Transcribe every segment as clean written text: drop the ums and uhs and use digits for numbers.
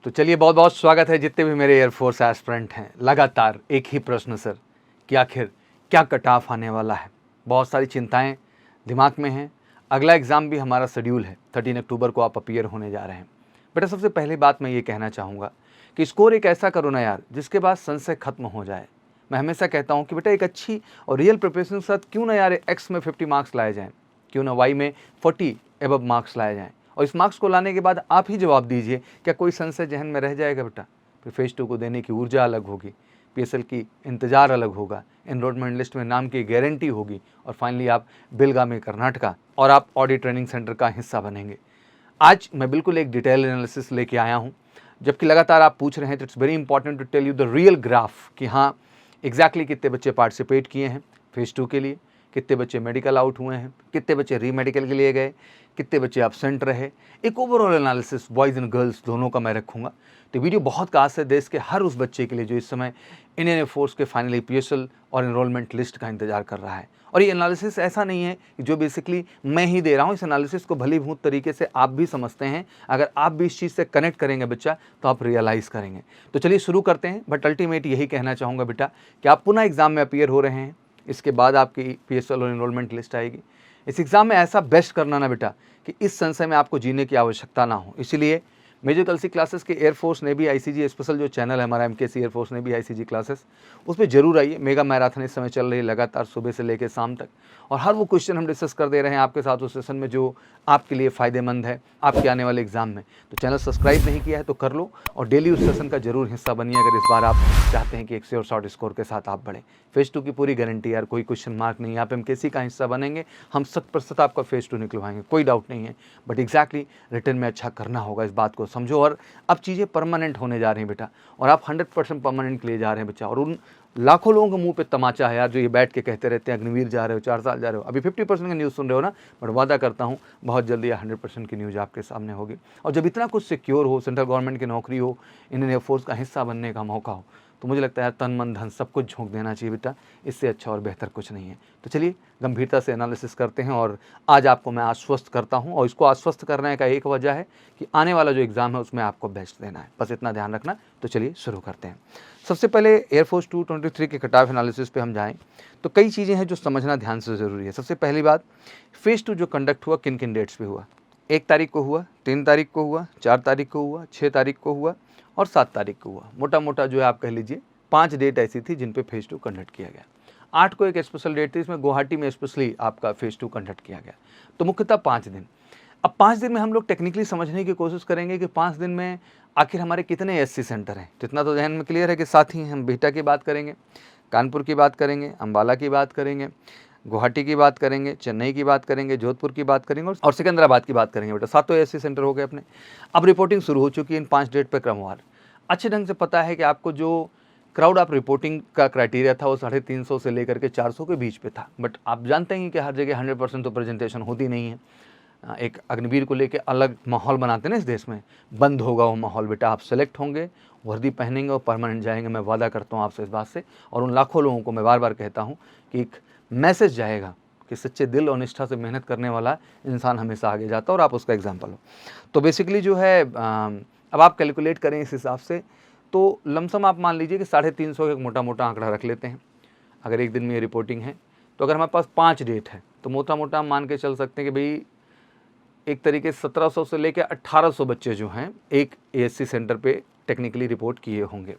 तो चलिए बहुत बहुत स्वागत है जितने भी मेरे एयरफोर्स एस्पिरेंट हैं। लगातार एक ही प्रश्न सर कि आखिर क्या कट ऑफ आने वाला है। बहुत सारी चिंताएं दिमाग में हैं। अगला एग्ज़ाम भी हमारा शेड्यूल है, 13 अक्टूबर को आप अपीयर होने जा रहे हैं। बेटा सबसे पहली बात मैं ये कहना चाहूँगा कि स्कोर एक ऐसा करो ना यार जिसके बाद संशय खत्म हो जाए। मैं हमेशा कहता हूँ कि बेटा एक अच्छी और रियल प्रिपरेशन के साथ क्यों ना यार एक्स में 50 मार्क्स लाए जाएँ, क्यों ना वाई में 40 एबव मार्क्स लाए जाएँ, और इस मार्क्स को लाने के बाद आप ही जवाब दीजिए क्या कोई संशय जहन में रह जाएगा बेटा। फिर फेज़ 2 को देने की ऊर्जा अलग होगी, पीएसएल की इंतज़ार अलग होगा, एनरोलमेंट लिस्ट में नाम की गारंटी होगी, और फाइनली आप बेलगामी कर्नाटका और आप ऑडिट ट्रेनिंग सेंटर का हिस्सा बनेंगे। आज मैं बिल्कुल एक डिटेल एनालिसिस लेके आया हूँ, जबकि लगातार आप पूछ रहे हैं तो it's very important to tell you the real graph कि हाँ एग्जैक्टली कितने बच्चे पार्टिसिपेट किए हैं फेज़ 2 के लिए, कितने बच्चे मेडिकल आउट हुए हैं, कितने बच्चे री मेडिकल के लिए गए, कितने बच्चे एब्सेंट रहे। एक overall analysis boys and girls दोनों का मैं रखूँगा। तो वीडियो बहुत खास है देश के हर उस बच्चे के लिए जो इस समय इंडियन एयरफोर्स के फाइनली पीएसएल और एनरोलमेंट लिस्ट का इंतजार कर रहा है। और ये एनालिसिस ऐसा नहीं है कि जो बेसिकली मैं ही दे रहा हूँ, इस एनालिसिस को भली भूत तरीके से आप भी समझते हैं। अगर आप भी इस चीज़ से कनेक्ट करेंगे बच्चा तो आप रियलाइज़ करेंगे। तो चलिए शुरू करते हैं। बट अल्टीमेट यही कहना चाहूँगा बेटा कि आप पुनः एग्ज़ाम में अपीयर हो रहे हैं, इसके बाद आपकी पीएसएल और एनरोलमेंट लिस्ट आएगी। इस एग्ज़ाम में ऐसा बेस्ट करना ना बेटा कि इस संशय में आपको जीने की आवश्यकता ना हो। इसीलिए मेजर कलसी क्लासेस के एयरफोर्स ने भी आईसीजी स्पेशल जो चैनल है हमारा एमकेसी एयरफोर्स ने भी आईसीजी क्लासेस, उस पर जरूर आइए। मेगा मैराथन इस समय चल रही है लगातार सुबह से लेकर शाम तक, और हर वो क्वेश्चन हम डिस्कस कर दे रहे हैं आपके साथ उस सेशन में जो आपके लिए फ़ायदेमंद है आपके आने वाले एग्जाम में। तो चैनल सब्सक्राइब नहीं किया है तो कर लो, और डेली उस सेशन का जरूर हिस्सा बनिए अगर इस बार आप चाहते हैं कि 100 और शॉर्ट स्कोर के साथ आप बढ़ें। फेज़ 2 की पूरी गारंटी यार, कोई क्वेश्चन मार्क नहीं है। आप एमकेसी का हिस्सा बनेंगे, हम 100% आपका फेज़ 2 निकलवाएंगे, कोई डाउट नहीं है। बट एग्जैक्टली रिटर्न में अच्छा करना होगा, इस बात को समझो। और अब चीज़ें परमानेंट होने जा रही हैं बेटा, और आप 100% परमानेंट के लिए जा रहे हैं बच्चा। और उन लाखों लोगों के मुंह पे तमाचा है यार जो ये बैठ के कहते रहते हैं अग्निवीर जा रहे हो, 4 साल जा रहे हो। अभी 50% की न्यूज़ सुन रहे हो ना, बट वादा करता हूँ बहुत जल्दी 100% की न्यूज़ आपके सामने होगी। और जब इतना कुछ सिक्योर हो, सेंट्रल गवर्नमेंट की नौकरी हो, इंडियन एयरफोर्स का हिस्सा बनने का मौका हो, तो मुझे लगता है तन मन धन सब कुछ झोंक देना चाहिए बेटा। इससे अच्छा और बेहतर कुछ नहीं है। तो चलिए गंभीरता से एनालिसिस करते हैं, और आज आपको मैं आश्वस्त करता हूं, और इसको आश्वस्त करने का एक वजह है कि आने वाला जो एग्ज़ाम है उसमें आपको बेस्ट देना है, बस इतना ध्यान रखना। तो चलिए शुरू करते हैं। सबसे पहले एयरफोर्स 223 के कट ऑफ एनालिसिस पे हम जाएँ तो कई चीज़ें हैं जो समझना ध्यान से ज़रूरी है। सबसे पहली बात, फेज़ 2 जो कंडक्ट हुआ किन किन डेट्स पे हुआ। 1 तारीख को हुआ, 3 तारीख को हुआ, 4 तारीख को हुआ, 6 तारीख को हुआ और 7 तारीख को हुआ। मोटा मोटा जो है आप कह लीजिए 5 डेट ऐसी थी जिन पे फेज़ 2 कंडक्ट किया गया। 8 को एक स्पेशल डेट थी, इसमें गुवाहाटी में स्पेशली आपका फेज़ 2 कंडक्ट किया गया। तो मुख्यतः 5 दिन। अब 5 दिन में हम लोग टेक्निकली समझने की कोशिश करेंगे कि 5 दिन में आखिर हमारे कितने एससी सेंटर हैं। तो इतना तो ध्यान में क्लियर है कि साथ ही हम बिहटा की बात करेंगे, कानपुर की बात करेंगे, अम्बाला की बात करेंगे, गुवाहाटी की बात करेंगे, चेन्नई की बात करेंगे, जोधपुर की बात करेंगे और सिकंदराबाद की बात करेंगे बेटा। 7 एससी सेंटर हो गए अपने। अब रिपोर्टिंग शुरू हो चुकी है इन 5 डेट पर क्रमवार। अच्छे ढंग से पता है कि आपको जो क्राउड ऑफ रिपोर्टिंग का क्राइटेरिया था वो 350 से लेकर के 400 के बीच पे था। बट आप जानते हैं कि हर जगह 100% तो प्रेजेंटेशन होती नहीं है। एक अग्निवीर को लेके अलग माहौल बनाते हैं ना इस देश में, बंद होगा वो माहौल बेटा। आप सेलेक्ट होंगे, वर्दी पहनेंगे और परमानेंट जाएंगे, मैं वादा करता हूँ आपसे इस बात से। और उन लाखों लोगों को मैं बार बार कहता हूँ कि एक मैसेज जाएगा कि सच्चे दिल और निष्ठा से मेहनत करने वाला इंसान हमेशा आगे जाता है, और आप उसका एग्जाम्पल हो। तो बेसिकली जो है अब आप कैलकुलेट करें इस हिसाब से, तो लमसम आप मान लीजिए कि 350 का एक मोटा मोटा आंकड़ा रख लेते हैं। अगर एक दिन में ये रिपोर्टिंग है तो अगर हमारे पास 5 डेट है तो मोटा मोटा हम मान के चल सकते हैं कि भाई एक तरीके से 1700 से लेकर 1800 बच्चे जो हैं एक एएससी सेंटर पे टेक्निकली रिपोर्ट किए होंगे,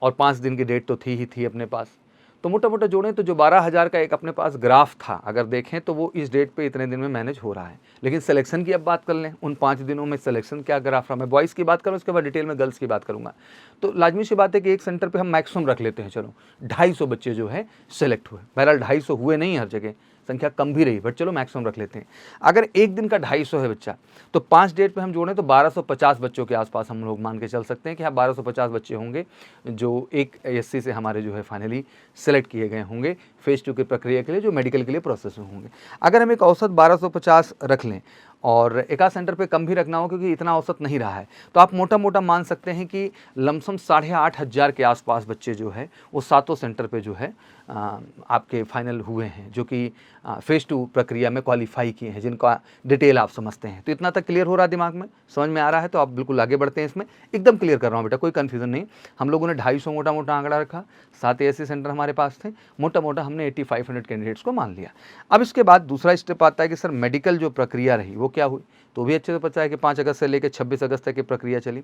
और 5 दिन की डेट तो थी ही थी अपने पास। तो मोटा मोटा जोड़ें तो जो 12,000 का एक अपने पास ग्राफ था, अगर देखें तो वो इस डेट पे इतने दिन में मैनेज हो रहा है। लेकिन सिलेक्शन की अब बात कर लें, उन 5 दिनों में सिलेक्शन क्या ग्राफ रहा। मैं बॉयज़ की बात करूँ, उसके बाद डिटेल में गर्ल्स की बात करूँगा। तो लाजमी सी बात है कि एक सेंटर पे हम मैक्सिमम रख लेते हैं, चलो 250 बच्चे जो है सिलेक्ट हुए। बहरहाल 250 हुए नहीं, हर जगह संख्या कम भी रही, बट चलो मैक्सिमम रख लेते हैं। अगर एक दिन का 250 है बच्चा, तो 5 डेट पे हम जोड़ें तो 1250 बच्चों के आसपास हम लोग मान के चल सकते हैं कि हाँ 1250 बच्चे होंगे जो एक एएससी से हमारे जो है फाइनली सेलेक्ट किए गए होंगे फेज़ 2 की प्रक्रिया के लिए, जो मेडिकल के लिए प्रोसेस में होंगे। अगर हम एक औसत 1250 रख लें और एक आध सेंटर पे कम भी रखना हो क्योंकि इतना औसत नहीं रहा है। तो आप मोटा मोटा मान सकते हैं कि लमसम 8,500 के आसपास बच्चे जो है वो सातों सेंटर पे जो है आपके फाइनल हुए हैं, जो कि फेज़ 2 प्रक्रिया में क्वालिफाई किए हैं, जिनका डिटेल आप समझते हैं। तो इतना तक क्लियर हो रहा है, दिमाग में समझ में आ रहा है, तो आप बिल्कुल आगे बढ़ते हैं। इसमें एकदम क्लियर कर रहा हूँ बेटा, कोई कन्फ्यूजन नहीं। हम लोगों ने 250 मोटा मोटा आंकड़ा रखा, 7 ऐसे सेंटर हमारे पास थे, मोटा मोटा हमने 8500 कैंडिडेट्स को मान लिया। अब इसके बाद दूसरा स्टेप आता है कि सर मेडिकल जो प्रक्रिया रही वो क्या हुई, तो भी अच्छे से पता है कि 5 अगस्त से लेकर 26 अगस्त तक की प्रक्रिया चली।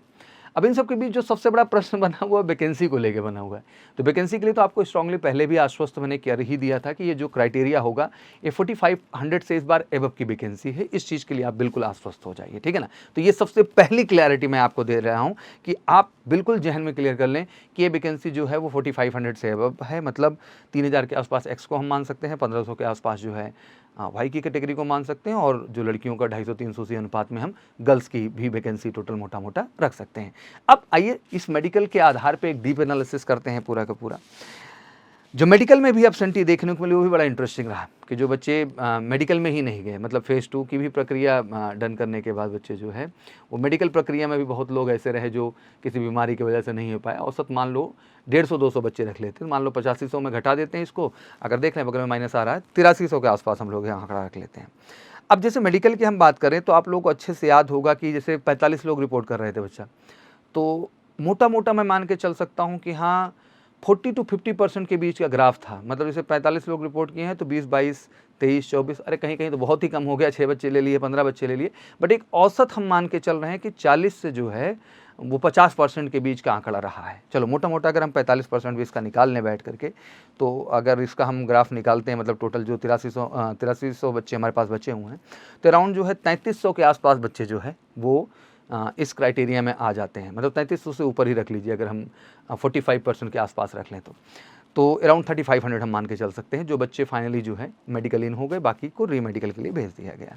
अब इन सब के बीच जो सबसे बड़ा प्रश्न बना हुआ है वैकेंसी को लेके बना हुआ है। तो वैकेंसी के लिए तो आपको स्ट्रांगली पहले भी आश्वस्त मैंने कर ही दिया था कि ये जो क्राइटेरिया होगा ये 4500 से इस बार एबव की वैकेंसी है, इस चीज़ के लिए आप बिल्कुल आश्वस्त हो जाइए, ठीक है ना। तो ये सबसे पहली क्लैरिटी मैं आपको दे रहा हूँ कि आप बिल्कुल जहन में क्लियर कर लें कि ये वैकेंसी जो है वो 4500 से एबव है, मतलब 3000 के आसपास एक्स को हम मान सकते हैं, 1500 के आसपास जो है वाई की कैटेगरी को मान सकते हैं, और जो लड़कियों का 250-300 सी अनुपात में हम गर्ल्स की भी वैकेंसी टोटल मोटा मोटा रख सकते हैं। अब आइए इस मेडिकल के आधार पे एक डीप एनालिसिस करते हैं पूरा का पूरा। जो मेडिकल में भी एब्सेंटी देखने को मिली वो भी बड़ा इंटरेस्टिंग रहा कि जो बच्चे मेडिकल में ही नहीं गए, मतलब फेज़ 2 की भी प्रक्रिया डन करने के बाद बच्चे जो है वो मेडिकल प्रक्रिया में भी बहुत लोग ऐसे रहे जो किसी बीमारी की वजह से नहीं हो पाया। औसत मान लो 150-200 बच्चे रख लेते हैं, मान लो 8500 में घटा देते हैं इसको, अगर देख लें बगल में माइनस आ रहा है 8300 के आसपास हम लोग यहाँ आंकड़ा रख लेते हैं। अब जैसे मेडिकल की हम बात करें तो आप लोगों को अच्छे से याद होगा कि जैसे 45 लोग रिपोर्ट कर रहे थे बच्चा, तो मोटा मोटा मैं मान के चल सकता हूँ कि हाँ 40 to 50% के बीच का ग्राफ था। मतलब जैसे 45 लोग रिपोर्ट किए हैं तो 20, 22, 23, 24, अरे कहीं कहीं तो बहुत ही कम हो गया, 6 बच्चे ले लिए, 15 बच्चे ले लिए, बट एक औसत हम मान के चल रहे हैं कि 40 से जो है वो 50% के बीच का आंकड़ा रहा है। चलो मोटा मोटा अगर हम 45% भी इसका निकाल लें बैठ करके, तो अगर इसका हम ग्राफ निकालते हैं, मतलब टोटल जो 8300 बच्चे हमारे पास बचे हुए हैं, तो अराउंड जो है 3300 के आसपास बच्चे जो है वो इस क्राइटेरिया में आ जाते हैं। मतलब 3300 से ऊपर ही रख लीजिए, अगर हम 45% के आसपास रख लें तो अराउंड 3500 हम मान के चल सकते हैं जो बच्चे फाइनली जो है मेडिकल इन हो गए, बाकी को री मेडिकल के लिए भेज दिया गया।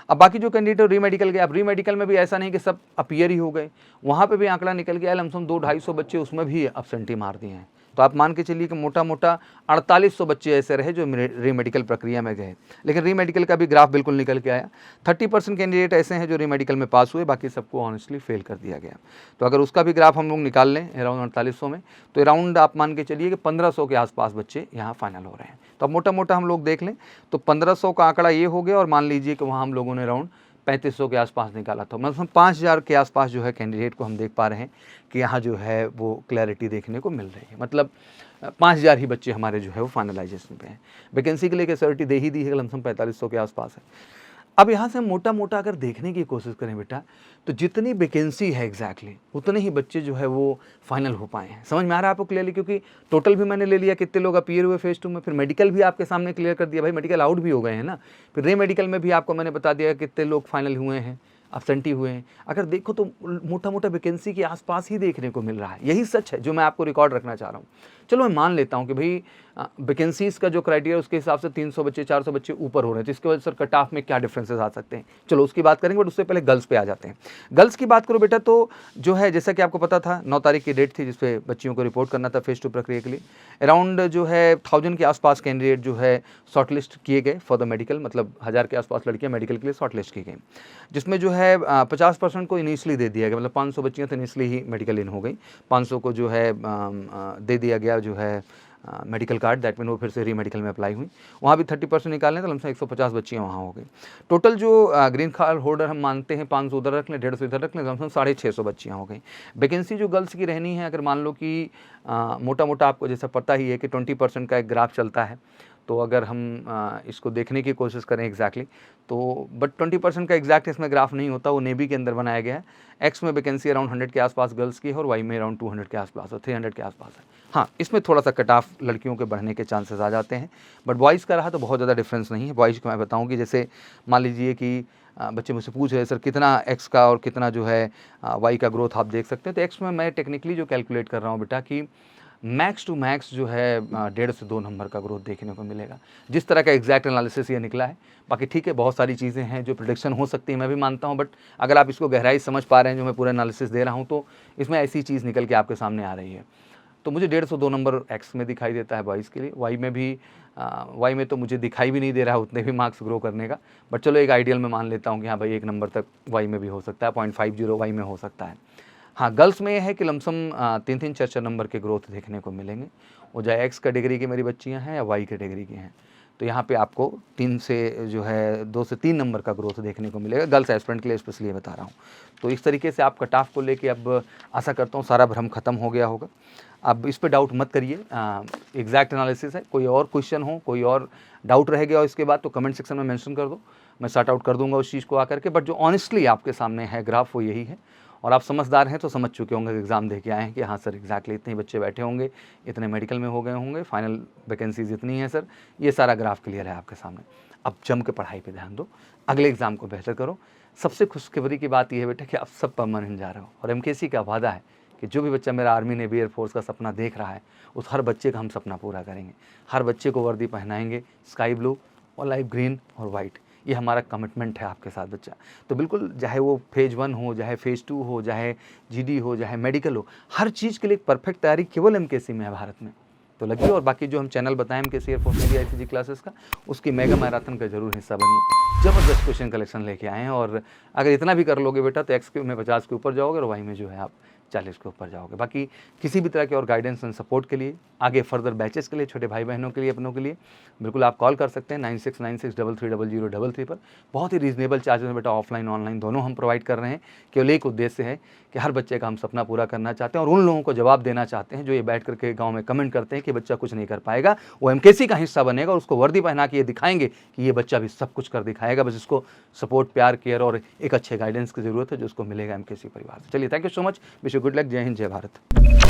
अब बाकी जो कैंडिडेट री मेडिकल गए, अब री मेडिकल में भी ऐसा नहीं कि सब अपीयर ही हो गए, वहाँ पे भी आंकड़ा निकल गया, लमसम 200-250 बच्चे उसमें भी अब्सेंटी मार दिए हैं। तो आप मान के चलिए कि मोटा मोटा 4800 बच्चे ऐसे रहे जो री मेडिकल प्रक्रिया में गए। लेकिन री मेडिकल का भी ग्राफ बिल्कुल निकल के आया, 30% कैंडिडेट ऐसे हैं जो री मेडिकल में पास हुए, बाकी सबको ऑनेस्टली फेल कर दिया गया। तो अगर उसका भी ग्राफ हम लोग निकाल लें अराउंड 4800 में, तो अराउंड आप मान के चलिए कि 1500 के आसपास बच्चे यहाँ फाइनल हो रहे हैं। तो अब मोटा मोटा हम लोग देख लें तो 1500 का आंकड़ा ये हो गया, और मान लीजिए कि वहाँ हम लोगों ने अराउंड 3500 के आसपास निकाला था, मतलब 5000 के आसपास जो है कैंडिडेट को हम देख पा रहे हैं कि यहाँ जो है वो क्लैरिटी देखने को मिल रही है। मतलब 5000 ही बच्चे हमारे जो है वो फाइनलाइजेशन पे हैं। वैकेंसी के लिए कैसेसिटी दे ही दी है, लमसम 4500 के आसपास है। अब यहाँ से मोटा मोटा अगर देखने की कोशिश करें बेटा, तो जितनी वैकेंसी है एग्जैक्टली उतने ही बच्चे जो है वो फाइनल हो पाए हैं। समझ में आ रहा है आपको क्लियरली, क्योंकि टोटल भी मैंने ले लिया कितने लोग अपीयर हुए फेज़ 2 में, फिर मेडिकल भी आपके सामने क्लियर कर दिया, भाई मेडिकल आउट भी हो गए हैं ना, फिर रे मेडिकल में भी आपको मैंने बता दिया कितने लोग फाइनल हुए हैं, अब्सेंटी हुए हैं। अगर देखो तो मोटा मोटा वैकेंसी के आसपास ही देखने को मिल रहा है। यही सच है जो मैं आपको रिकॉर्ड रखना चाह रहा हूँ। चलो मैं मान लेता हूँ कि भाई वैकेंसीज़ का जो क्राइटेरिया उसके हिसाब से 300 बच्चे 400 बच्चे ऊपर हो रहे हैं, तो इसके वजह से सर कट ऑफ में क्या डिफरेंसेस आ सकते हैं, चलो उसकी बात करेंगे, बट उससे पहले गर्ल्स पे आ जाते हैं। गर्ल्स की बात करो बेटा, तो जो है जैसा कि आपको पता था 9 तारीख की डेट थी जिसपे बच्चियों को रिपोर्ट करना था फेज़ 2 प्रक्रिया के लिए। अराउंड जो है 1000 के आसपास कैंडिडेट जो है शॉर्टलिस्ट किए गए फॉर द मेडिकल, मतलब 1000 के आसपास लड़कियाँ मेडिकल के लिए शॉर्टलिस्ट की गई, जिसमें जो है 50% को इनिशियली दे दिया गया, मतलब 500 बच्चियाँ तो इनिशियली ही मेडिकल इन हो गई, 500 को जो है दे दिया गया जो है मेडिकल कार्ड, दैट मीन वो फिर से री मेडिकल में अप्लाई हुई। वहाँ भी 30% निकालने तो लमसम 150 बच्चियाँ वहाँ हो गई। टोटल जो ग्रीन कार्ड होल्डर हम मानते हैं 500 उधर रख लें, 150 इधर रख लें, लमसम 650 बच्चियाँ हो गई। वैकेंसी जो गर्ल्स की रहनी है, अगर मान लो कि मोटा मोटा आपको जैसा पता ही है कि 20% का एक ग्राफ चलता है, तो अगर हम इसको देखने की कोशिश करें एग्जैक्टली तो बट 20% का एग्जैक्ट इसमें ग्राफ नहीं होता, वो नेवी के अंदर बनाया गया है। एक्स में वैकेंसी अराउंड 100 के आसपास गर्ल्स की है, और वाई में अराउंड 200 के आसपास और 300 के आसपास है। हाँ, इसमें थोड़ा सा कट ऑफ लड़कियों के बढ़ने के चांसेस आ जाते हैं, बट बॉयज़ का रहा तो बहुत ज़्यादा डिफरेंस नहीं है। बॉयज़ को मैं बताऊँ कि जैसे मान लीजिए कि बच्चे मुझसे पूछ रहे सर कितना एक्स का और कितना जो है वाई का ग्रोथ आप देख सकते हैं, तो एक्स में मैं टेक्निकली जो कैलकुलेट कर रहा हूँ बेटा कि मैक्स टू मैक्स जो है 1.5 से 2 नंबर का ग्रोथ देखने को मिलेगा, जिस तरह का एग्जैक्ट एनालिसिस ये निकला है। बाकी ठीक है, बहुत सारी चीज़ें हैं जो प्रेडिक्शन हो सकती है, मैं भी मानता हूँ, बट अगर आप इसको गहराई समझ पा रहे हैं जो मैं पूरा एनालिसिस दे रहा हूँ, तो इसमें ऐसी चीज़ निकल के आपके सामने आ रही है। तो मुझे 150-2 नंबर एक्स में दिखाई देता है बॉयज़ के लिए। वाई में तो मुझे दिखाई भी नहीं दे रहा है उतने भी मार्क्स ग्रो करने का, बट चलो एक आइडियल में मान लेता हूँ कि हाँ भाई 1 नंबर तक वाई में भी हो सकता है, 0.50 वाई में हो सकता है। हाँ, गर्ल्स में ये है कि लमसम 3-3 4-4 नंबर के ग्रोथ देखने को मिलेंगे, वो चाहे एक्स कैटेगरी की मेरी बच्चियाँ हैं या वाई कैटेगरी की हैं। तो यहाँ पे आपको 3 से जो है 2 से 3 नंबर का ग्रोथ देखने को मिलेगा, गर्ल्स एस्पिरेंट के लिए स्पेशली ये बता रहा हूँ। तो इस तरीके से आप कट ऑफ को लेके अब आशा करता हूँ सारा भ्रम खत्म हो गया होगा। अब इस पे डाउट मत करिए, एग्जैक्ट एनालिसिस है। कोई और क्वेश्चन हो, कोई और डाउट रह गया हो इसके बाद तो कमेंट सेक्शन में मेंशन कर दो, मैं सॉर्ट आउट कर दूंगा उस चीज़ को आकर के। बट जो ऑनेस्टली आपके सामने है ग्राफ वो यही है, और आप समझदार हैं तो समझ चुके होंगे, एग्ज़ाम दे के आए हैं कि हाँ सर एग्जैक्टली इतने बच्चे बैठे होंगे, इतने मेडिकल में हो गए होंगे, फाइनल वैकेंसीज इतनी हैं सर, ये सारा ग्राफ क्लियर है आपके सामने। अब जम के पढ़ाई पे ध्यान दो, अगले एग्ज़ाम को बेहतर करो। सबसे खुशखबरी की बात यह है बेटा कि आप सब परमानेंट जा रहे हो, और एमकेसी का वादा है कि जो भी बच्चा मेरा आर्मी नेवी एयरफोर्स का सपना देख रहा है उस हर बच्चे का हम सपना पूरा करेंगे। हर बच्चे को वर्दी पहनाएंगे, स्काई ब्लू और लाइट ग्रीन और वाइट, ये हमारा कमिटमेंट है आपके साथ बच्चा। तो बिल्कुल, चाहे वो फेज़ 1 हो, चाहे फेज़ 2 हो, चाहे जीडी हो, चाहे मेडिकल हो, हर चीज़ के लिए एक परफेक्ट तैयारी केवल एमकेसी में है भारत में। तो लगिए, और बाकी जो हम चैनल बताएं MKC air force navy ICG classes का, उसकी मेगा मैराथन का जरूर हिस्सा बनिए। ज़बरदस्त क्वेश्चन कलेक्शन लेके आए हैं, और अगर इतना भी कर लोगे बेटा तो एक्स में 50 के ऊपर जाओगे और वाई में जो है आप 40 के ऊपर जाओगे। बाकी किसी भी तरह के और गाइडेंस एंड सपोर्ट के लिए, आगे फर्दर बैचेस के लिए, छोटे भाई बहनों के लिए, अपनों के लिए, बिल्कुल आप कॉल कर सकते हैं 9696330000। बहुत ही रीजनेबल चार्जेस में बेटा ऑफलाइन ऑनलाइन दोनों हम प्रोवाइड कर रहे हैं। केवल एक उद्देश्य है कि हर बच्चे का हम सपना पूरा करना चाहते हैं, और उन लोगों को जवाब देना चाहते हैं जो ये बैठ करके गाँव में कमेंट करते हैं कि बच्चा कुछ नहीं कर पाएगा, वो एमकेसी का हिस्सा बनेगा और उसको वर्दी पहना के ये दिखाएंगे कि ये बच्चा भी सब कुछ कर दिखाएगा। बस इसको सपोर्ट, प्यार, केयर और एक अच्छे गाइडेंस की जरूरत है जो उसको मिलेगा एमकेसी परिवार से। चलिए, thank you so much, wish you good luck, जय हिंद, जय भारत।